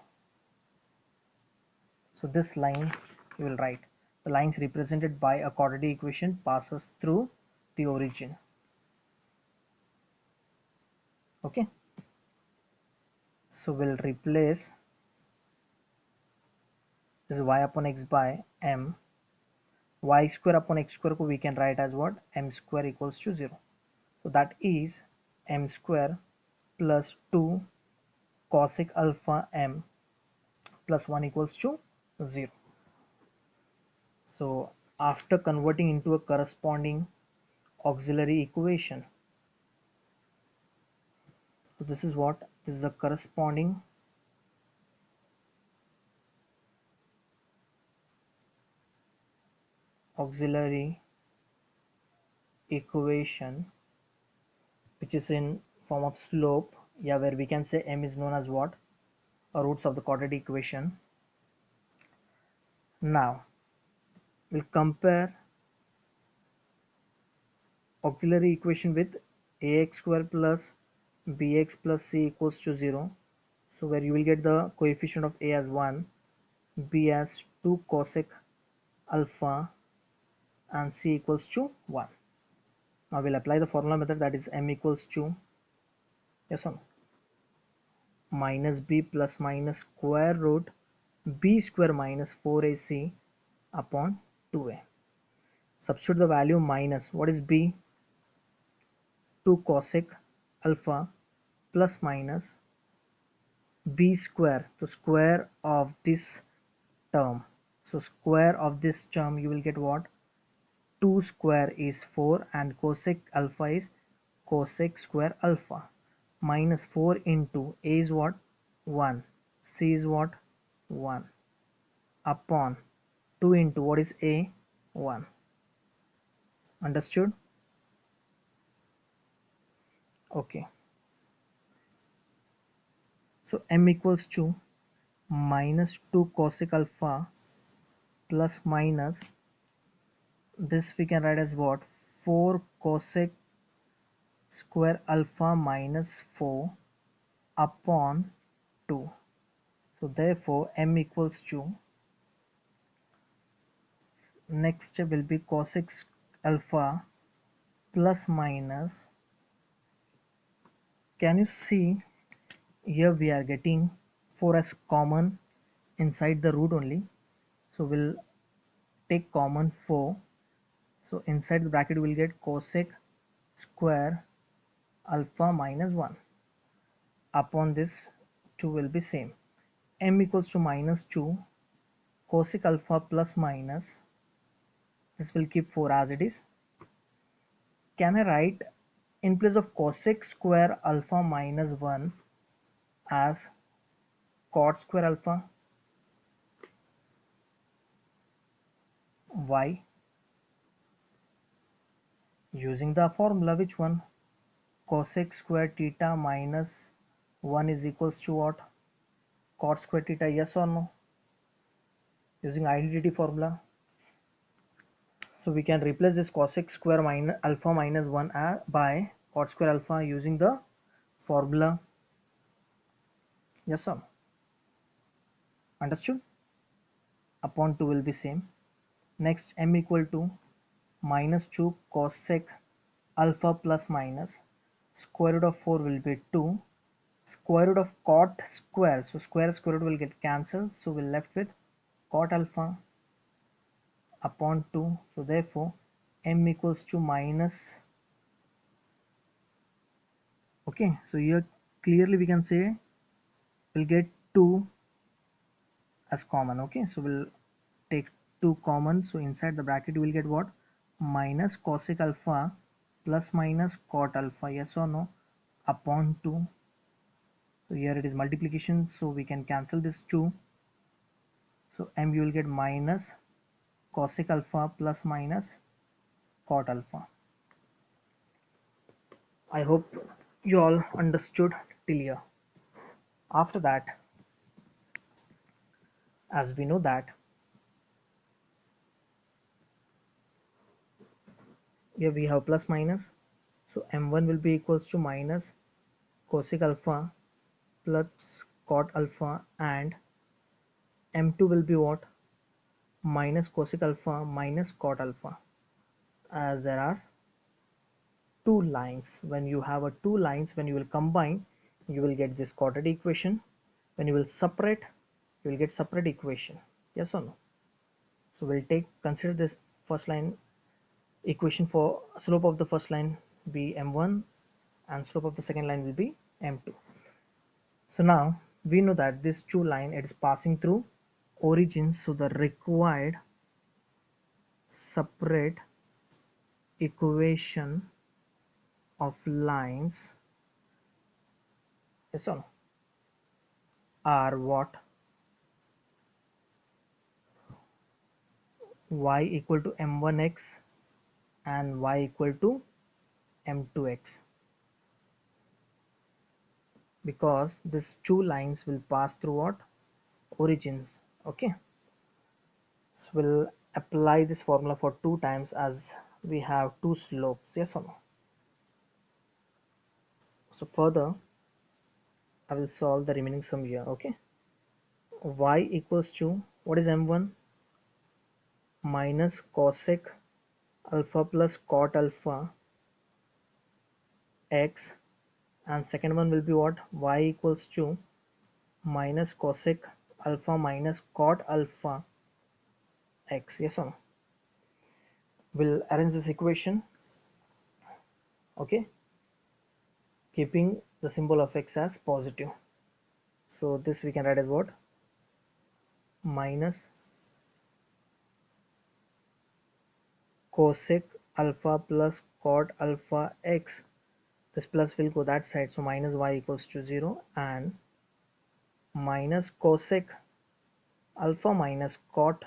So this line you will write, the lines represented by a quadratic equation passes through the origin. Okay, so we'll replace this y upon x by m. Y square upon x square we can write as what? M square equals to 0. So that is m square plus 2 cosec alpha m plus 1 equals to 0. So after converting into a corresponding auxiliary equation, so this is what? This is a corresponding auxiliary equation which is in form of slope, yeah, where we can say m is known as what? Roots of the quadratic equation. Now we'll compare auxiliary equation with ax square plus bx plus c equals to 0. So where you will get the coefficient of a as 1, b as 2 cosec alpha and c equals to 1. Now we'll apply the formula method, that is m equals to Yes or no? Minus b plus minus square root b square minus 4ac upon 2a. Substitute the value minus, what is b? 2 cosec alpha plus minus b square, the square of this term. So square of this term you will get what? 2 square is 4 and cosec alpha is cosec square alpha minus 4 into a is what? 1, c is what? 1 upon 2 into what is a? 1. Understood? Okay. So m equals to minus 2 cosec alpha plus minus, this we can write as what? 4 cosec square alpha minus 4 upon 2. So therefore m equals to, next will be cosec alpha plus minus, can you see here we are getting 4 as common inside the root only, so we'll take common 4, so inside the bracket we'll get cosec square alpha minus 1 upon this 2 will be same. M equals to minus 2 cosec alpha plus minus, this will keep 4 as it is. Can I write in place of cosec square alpha minus 1 as cot square alpha? Why? Using the formula, which one? Cosec square theta minus 1 is equals to what? Cot square theta, yes or no? Using identity formula. So we can replace this cosec square minus alpha minus 1 by cot square alpha using the formula. Yes or no? Understood? Upon 2 will be same. Next, m equal to minus 2 cosec alpha plus minus square root of 4 will be 2 square root of cot square, so square root will get cancelled, so we're left with cot alpha upon 2. So therefore m equals to minus, okay, so here clearly we can say we'll get 2 as common. Okay, so we'll take 2 common, so inside the bracket you will get what? Minus cosec alpha plus minus cot alpha, yes or no, upon 2. So here it is multiplication, so we can cancel this 2, so m you will get minus cosec alpha plus minus cot alpha. I hope you all understood till here. After that, as we know that here we have plus minus, so m1 will be equals to minus cosec alpha plus cot alpha, and m2 will be what? Minus cosec alpha minus cot alpha, as there are two lines. When you have a two lines, when you will combine, you will get this quadratic equation. When you will separate, you will get separate equation. Yes or no? So we'll consider this first line equation for slope of the first line be m1 and slope of the second line will be m2. So now we know that this two line, it is passing through origin, so the required separate equation of lines, yes or no, are what? Y equal to m1x and y equal to m2x, because these two lines will pass through what? Origins. Okay, so we'll apply this formula for two times as we have two slopes. Yes or no? So further I will solve the remaining sum here. Okay, y equals to, what is m1? Minus cosec alpha plus cot alpha x and second one will be what, y equals to minus cosec alpha minus cot alpha x. Yes or no? We'll arrange this equation, okay, keeping the symbol of x as positive. So this we can write as what, minus cosec alpha plus cot alpha x. This plus will go that side, so minus y equals to 0, and minus cosec alpha minus cot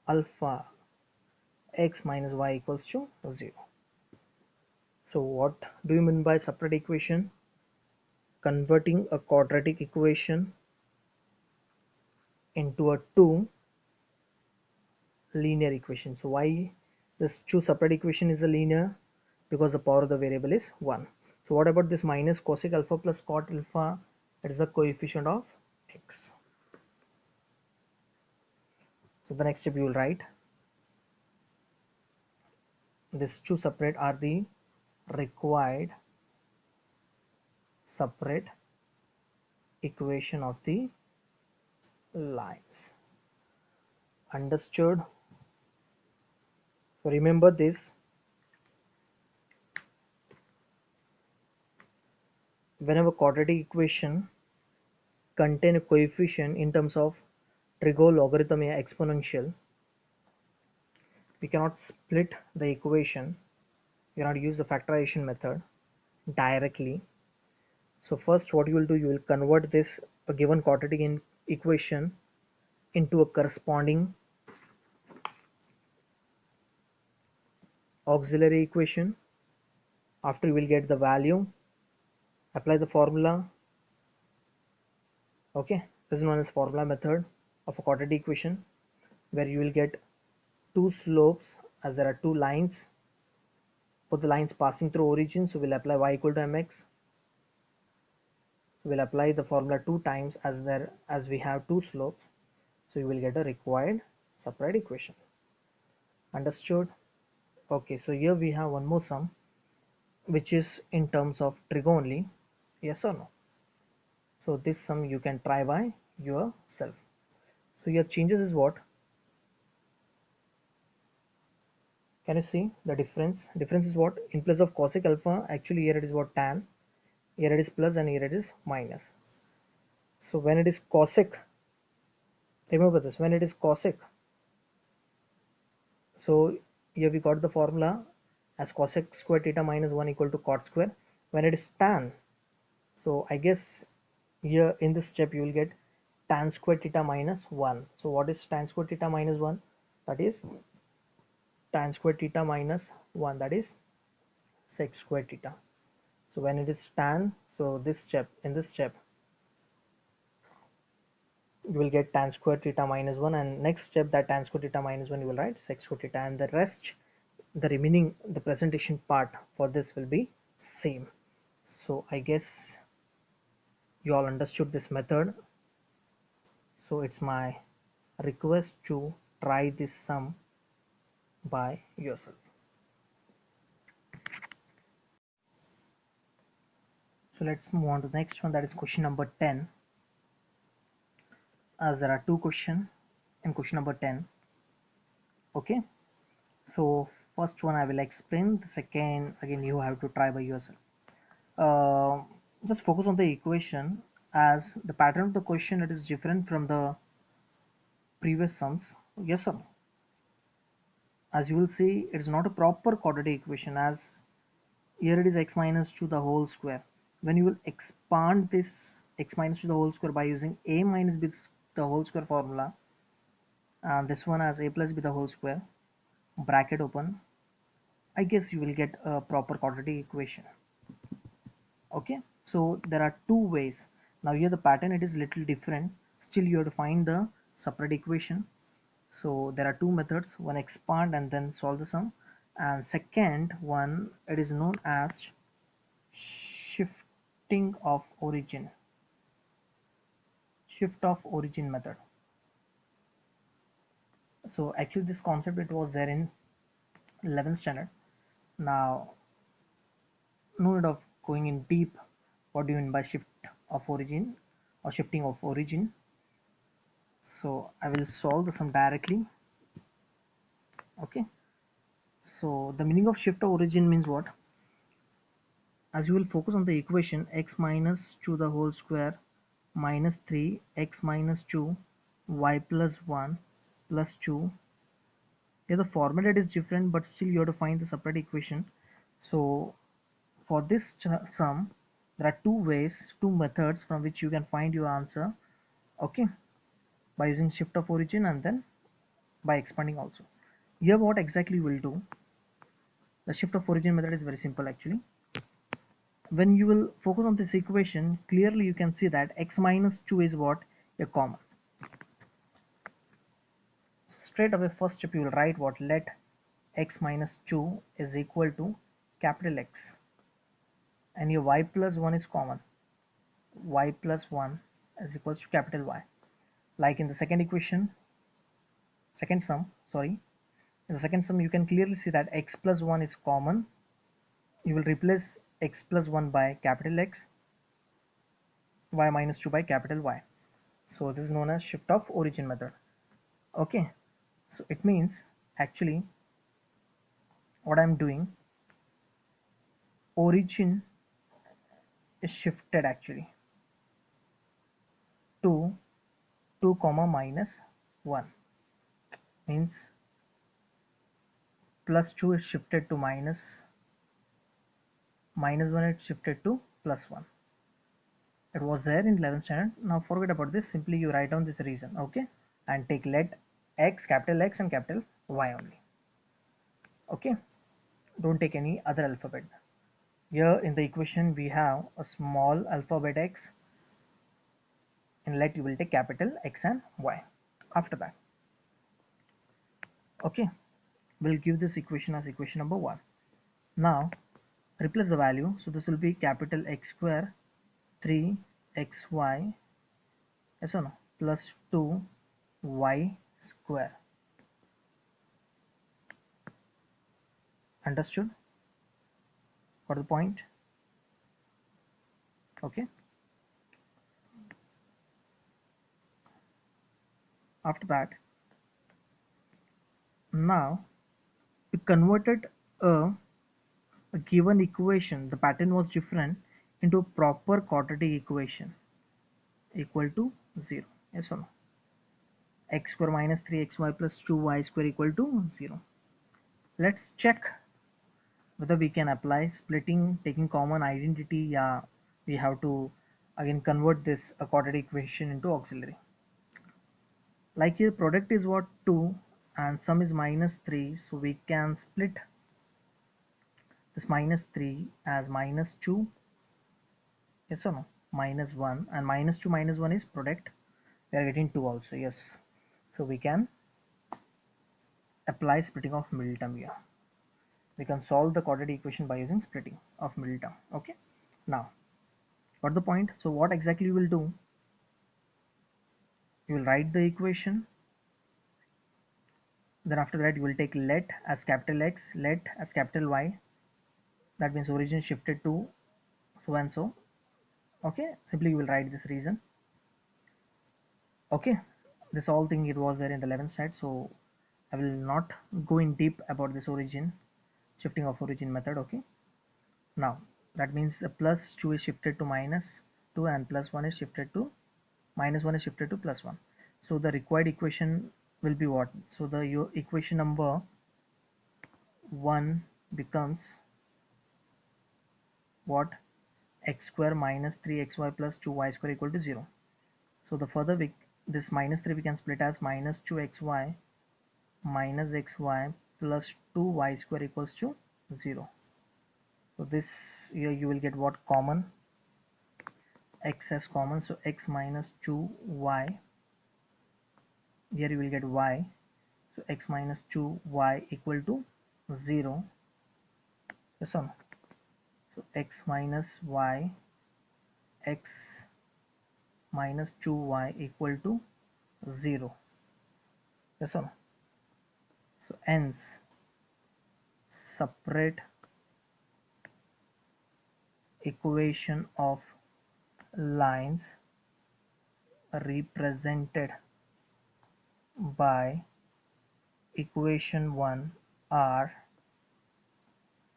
alpha x minus y equals to 0. So what do you mean by separate equation? Converting a quadratic equation into a two linear equation. So why this two separate equation is a linear? Because the power of the variable is 1. So what about this minus cosec alpha plus cot alpha? It is a coefficient of x. So the next step you will write, these two separate are the required separate equation of the lines. Understood? So remember this, whenever quadratic equation contain a coefficient in terms of trig, logarithm or exponential, we cannot split the equation, we cannot use the factorization method directly. So first what you will do, you will convert this a given quadratic equation into a corresponding auxiliary equation. After you will get the value, apply the formula. Okay, this is known as formula method of a quadratic equation, where you will get two slopes as there are two lines, both the lines passing through origin. So we'll apply y equal to mx. So we'll apply the formula two times as we have two slopes. So you will get a required separate equation. Understood? Okay, so here we have one more sum which is in terms of trig only. Yes or no? So this sum you can try by yourself. So your changes is what? Can you see the difference? Difference is what? In place of cosec alpha, actually here it is what, tan. Here it is plus and here it is minus. So when it is cosec, remember this, when it is cosec, so here we got the formula as cosec square theta minus 1 equal to cot square. When it is tan, so I guess here in this step you will get tan square theta minus 1. So what is tan square theta minus 1? That is tan square theta minus 1, that is sec square theta. So when it is tan, so this step, in this step you will get tan square theta minus 1, and next step, that tan square theta minus 1 you will write sec square theta, and the rest, the remaining, the presentation part for this will be same. So I guess you all understood this method. So it's my request to try this sum by yourself. So let's move on to the next one, that is question number 10, as there are two questions in question number 10. Okay, so first one I will explain, the second again you have to try by yourself. uh, just focus on the equation, as the pattern of the question, it is different from the previous sums. Yes or no? As you will see, it is not a proper quadratic equation, as here it is x minus 2 the whole square. When you will expand this x minus 2 the whole square by using a minus b the whole square formula, and this one as a plus b the whole square, bracket open, I guess you will get a proper quadratic equation. Okay, so there are two ways. Now here the pattern, it is little different, still you have to find the separate equation. So there are two methods, one expand and then solve the sum, and second one, it is known as shifting of origin, shift of origin method. So actually this concept, it was there in 11th standard. Now no need of going in deep What do you mean by shift of origin or shifting of origin? So I will solve the sum directly. Okay, so the meaning of shift of origin means what? As you will focus on the equation x minus 2 the whole square minus 3 x minus 2 y plus 1 plus 2. Here the format is different, but still you have to find the separate equation. So for this sum, there are two methods from which you can find your answer. Okay, by using shift of origin and then by expanding also. Here what exactly we'll do, the shift of origin method is very simple actually. When you will focus on this equation, clearly you can see that x minus 2 is what? A common. Straight away first step you will write what? Let x minus 2 is equal to capital X, and your y plus 1 is common. Y plus 1 is equals to capital Y. Like in the second sum, sorry, in the second sum you can clearly see that x plus 1 is common. You will replace x plus 1 by capital X, y minus 2 by capital Y. So this is known as shift of origin method. Okay, so it means actually what I'm doing, origin is shifted actually to 2 comma minus 1, means plus 2 is shifted to minus 1 is shifted to plus 1. It was there in 11th standard. Now forget about this, simply you write down this reason. Okay, and take let x, capital X and capital Y only. Okay, don't take any other alphabet. Here in the equation we have a small alphabet x, in let you will take capital X and Y after that. Okay, we'll give this equation as equation number 1. Now replace the value, so this will be capital X square 3xy, yes or no, plus 2y square. Understood? Got the point? Okay, after that, now we converted a given equation, the pattern was different, into a proper quadratic equation equal to 0, yes or no? X square minus 3xy plus 2y square equal to 0. Let's check whether we can apply splitting, taking common identity. Yeah, we have to again convert this quadratic equation into auxiliary. Like here product is what? 2 and sum is minus 3, so we can split this minus 3 as minus 2, yes or no, minus 1, and minus 2 minus 1 is product, we are getting 2 also, yes. So we can apply splitting of middle term here. We can solve the quadratic equation by using splitting of middle term. Okay, now got the point? So what exactly you will do, you will write the equation, then after that you will take let as capital X, let as capital Y, that means origin shifted to so and so. Okay, simply you will write this reason. Okay, this all thing it was there in the 11th slide, so I will not go in deep about this origin, shifting of origin method. Okay, now that means the plus 2 is shifted to minus 2 and plus 1 is shifted to minus 1 is shifted to plus 1. So the required equation will be what? So the your equation number 1 becomes what? X square minus 3xy plus 2y square equal to 0. So the further this minus 3 we can split as minus 2xy minus xy plus 2y square equals to 0. So this here you will get what? Common, x as common, so x minus 2y, here you will get y, so x minus 2y equal to 0, yes or no? So x minus y, x minus 2y equal to 0, yes or no? So hence separate equation of lines represented by equation 1 are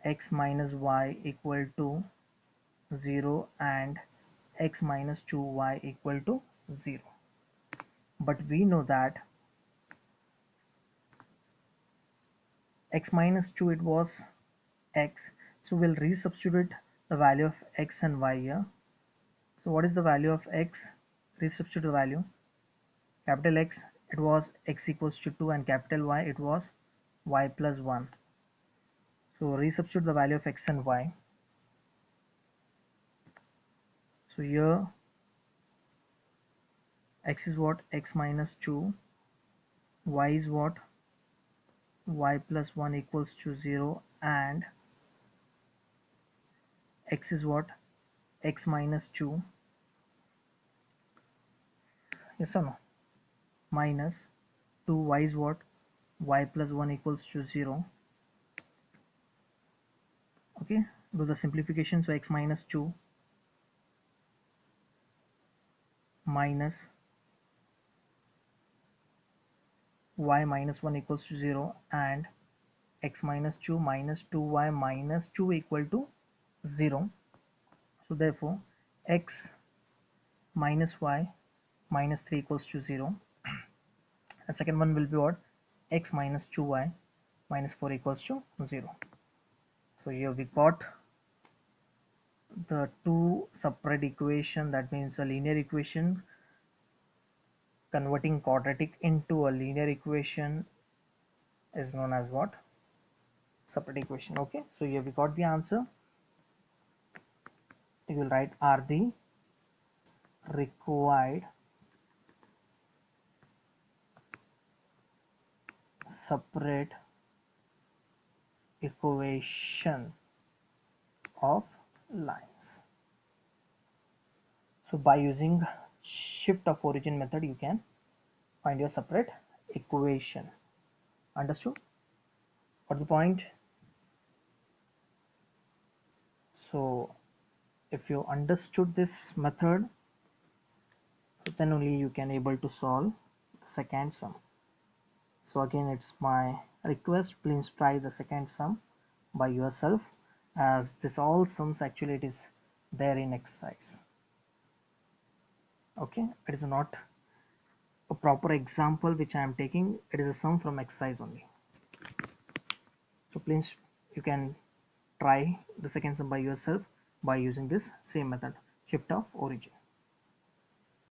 x minus y equal to 0 and x minus 2y equal to 0. But we know that x minus 2 it was x, so we'll resubstitute the value of x and y here. So what is the value of x? Resubstitute the value. Capital X it was x equals to 2 and capital Y it was y plus 1. So resubstitute the value of x and y. So here x is what? X minus 2. Y is what? Y plus 1 equals to 0 and x is what? X minus 2. Yes or no? Minus 2y is what? Y plus 1 equals to 0. Okay, do the simplification. So x minus 2 minus y minus 1 equals to 0 and x minus 2 minus 2y minus 2 equal to 0. So therefore x minus y minus 3 equals to 0. The second one will be what? X minus 2y minus 4 equals to 0. So here we got the two separate equation, that means a linear equation converting quadratic into a linear equation is known as what? Separate equation. Okay, so here we got the answer. You will write are the required separate equation of lines. So by using shift of origin method you can find your separate equation. Understood? Got the point? So if you understood this method, then only you can able to solve the second sum. So again it's my request, please try the second sum by yourself, as this all sums actually it is there in exercise. Okay, it is not a proper example which I am taking, it is a sum from exercise only. So please you can try the second sum by yourself by using this same method, shift of origin.